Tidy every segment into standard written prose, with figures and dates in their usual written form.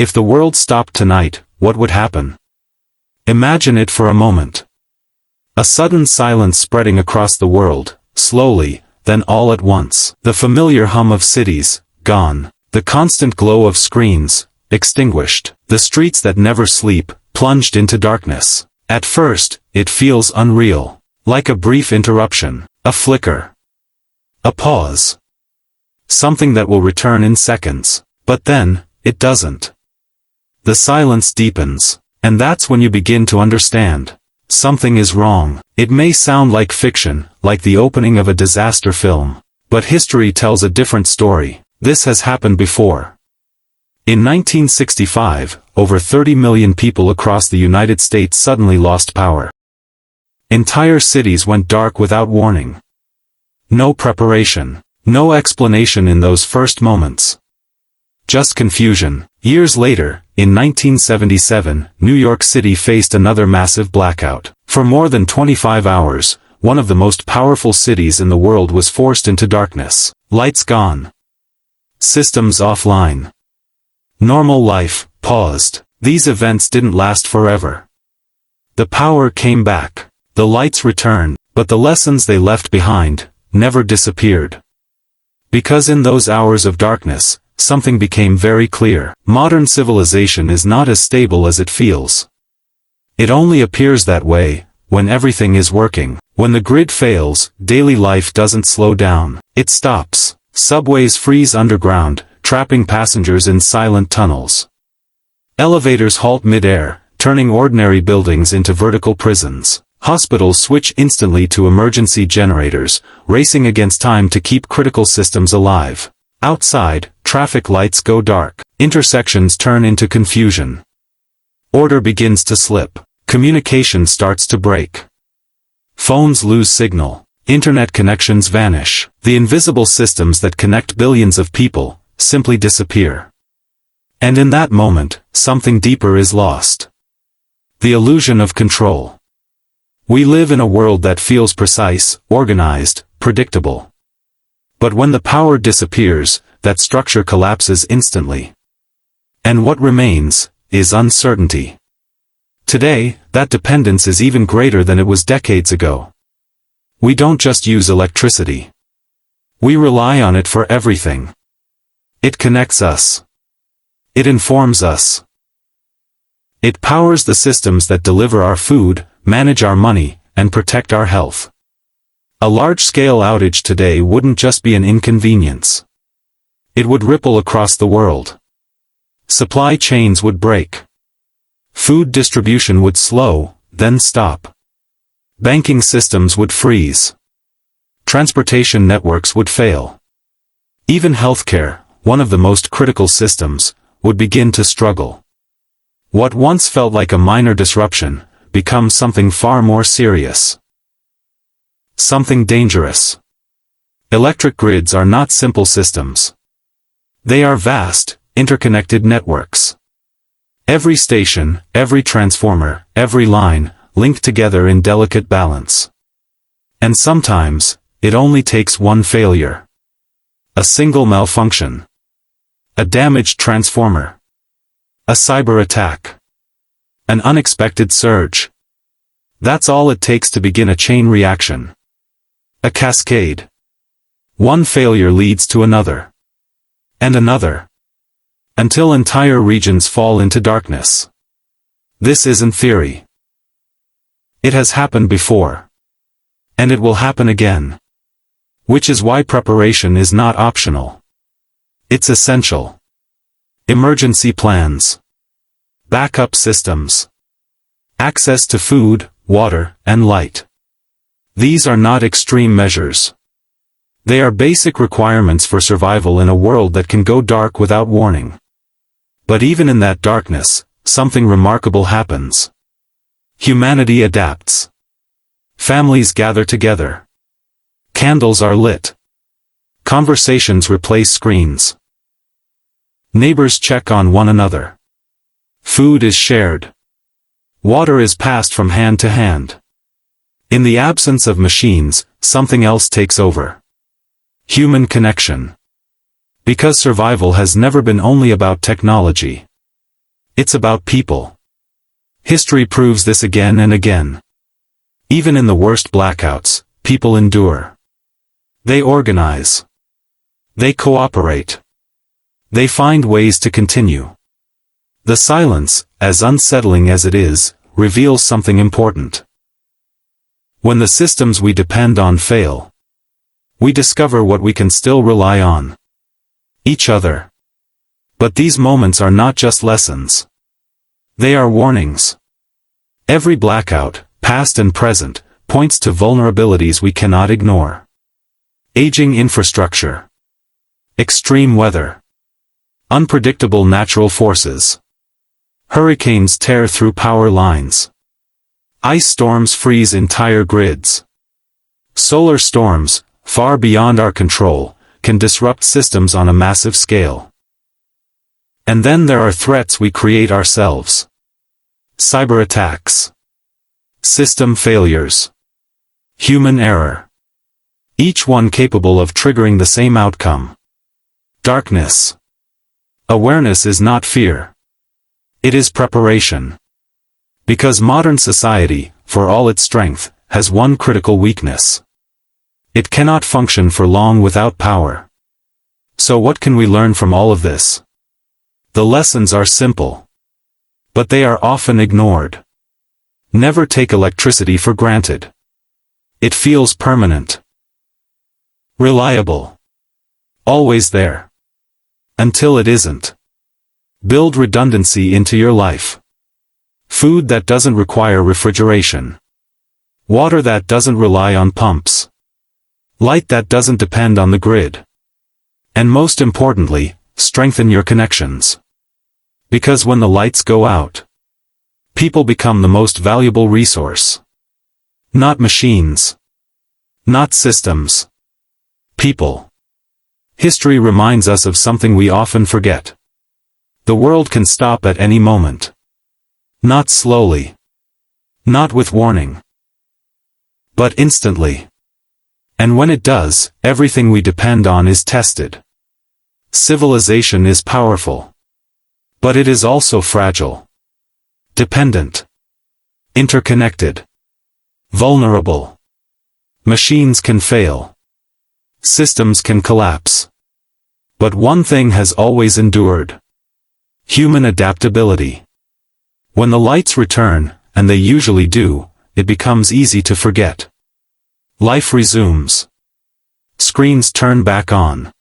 If the world stopped tonight, what would happen? Imagine it for a moment. A sudden silence spreading across the world, slowly, then all at once. The familiar hum of cities, gone. The constant glow of screens, extinguished. The streets that never sleep, plunged into darkness. At first, it feels unreal. Like a brief interruption. A flicker. A pause. Something that will return in seconds. But then, it doesn't. The silence deepens. And that's when you begin to understand. Something is wrong. It may sound like fiction, like the opening of a disaster film. But history tells a different story. This has happened before. In 1965, over 30 million people across the United States suddenly lost power. Entire cities went dark without warning. No preparation. No explanation in those first moments. Just confusion. Years later, in 1977, New York City faced another massive blackout. For more than 25 hours, one of the most powerful cities in the world was forced into darkness. Lights gone. Systems offline. Normal life paused. These events didn't last forever. The power came back. The lights returned, but the lessons they left behind never disappeared. Because in those hours of darkness, something became very clear. Modern civilization is not as stable as it feels. It only appears that way when everything is working. When the grid fails, daily life doesn't slow down. It stops. Subways freeze underground, trapping passengers in silent tunnels. Elevators halt mid-air, turning ordinary buildings into vertical prisons. Hospitals switch instantly to emergency generators, racing against time to keep critical systems alive. Outside, traffic lights go dark. Intersections turn into confusion. Order begins to slip. Communication starts to break. Phones lose signal. Internet connections vanish. The invisible systems that connect billions of people simply disappear. And in that moment, something deeper is lost. The illusion of control. We live in a world that feels precise, organized, predictable. But when the power disappears, that structure collapses instantly. And what remains is uncertainty. Today, that dependence is even greater than it was decades ago. We don't just use electricity. We rely on it for everything. It connects us. It informs us. It powers the systems that deliver our food, manage our money, and protect our health. A large-scale outage today wouldn't just be an inconvenience. It would ripple across the world. Supply chains would break. Food distribution would slow, then stop. Banking systems would freeze. Transportation networks would fail. Even healthcare, one of the most critical systems, would begin to struggle. What once felt like a minor disruption becomes something far more serious. Something dangerous. Electric grids are not simple systems. They are vast, interconnected networks. Every station, every transformer, every line, linked together in delicate balance. And sometimes, it only takes one failure. A single malfunction. A damaged transformer. A cyber attack. An unexpected surge. That's all it takes to begin a chain reaction. A cascade. One failure leads to another. And another. Until entire regions fall into darkness. This isn't theory. It has happened before. And it will happen again. Which is why preparation is not optional. It's essential. Emergency plans. Backup systems. Access to food, water, and light. These are not extreme measures. They are basic requirements for survival in a world that can go dark without warning. But even in that darkness, something remarkable happens. Humanity adapts. Families gather together. Candles are lit. Conversations replace screens. Neighbors check on one another. Food is shared. Water is passed from hand to hand. In the absence of machines, something else takes over. Human connection. Because survival has never been only about technology. It's about people. History proves this again and again. Even in the worst blackouts, people endure. They organize. They cooperate. They find ways to continue. The silence, as unsettling as it is, reveals something important. When the systems we depend on fail, we discover what we can still rely on. Each other. But these moments are not just lessons. They are warnings. Every blackout, past and present, points to vulnerabilities we cannot ignore. Aging infrastructure. Extreme weather. Unpredictable natural forces. Hurricanes tear through power lines. Ice storms freeze entire grids. Solar storms, far beyond our control, can disrupt systems on a massive scale. And then there are threats we create ourselves. Cyber attacks. System failures. Human error. Each one capable of triggering the same outcome. Darkness. Awareness is not fear. It is preparation. Because modern society, for all its strength, has one critical weakness. It cannot function for long without power. So what can we learn from all of this? The lessons are simple. But they are often ignored. Never take electricity for granted. It feels permanent. Reliable. Always there. Until it isn't. Build redundancy into your life. Food that doesn't require refrigeration. Water that doesn't rely on pumps. Light that doesn't depend on the grid. And most importantly, strengthen your connections. Because when the lights go out, people become the most valuable resource. Not machines. Not systems. People. History reminds us of something we often forget. The world can stop at any moment. Not slowly. Not with warning. But instantly. And when it does, everything we depend on is tested. Civilization is powerful. But it is also fragile. Dependent. Interconnected. Vulnerable. Machines can fail. Systems can collapse. But one thing has always endured. Human adaptability. When the lights return, and they usually do, it becomes easy to forget. Life resumes. Screens turn back on.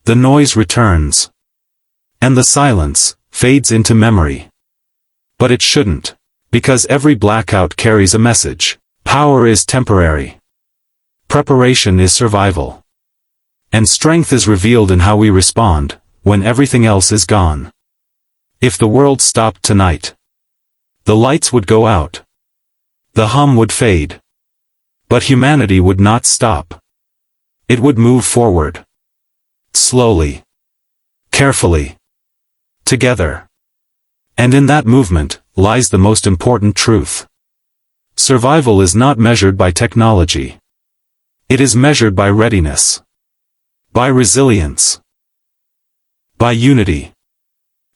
The noise returns. And the silence fades into memory. But it shouldn't, because every blackout carries a message. Power is temporary. Preparation is survival. And strength is revealed in how we respond, when everything else is gone. If the world stopped tonight, the lights would go out. The hum would fade. But humanity would not stop. It would move forward. Slowly. Carefully. Together. And in that movement, lies the most important truth. Survival is not measured by technology. It is measured by readiness. By resilience. By unity.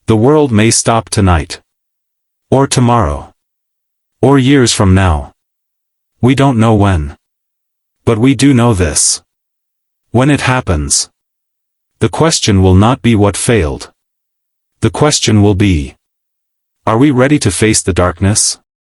The world may stop tonight. Or tomorrow. Or years from now. We don't know when. But we do know this. When it happens, the question will not be what failed. The question will be, are we ready to face the darkness?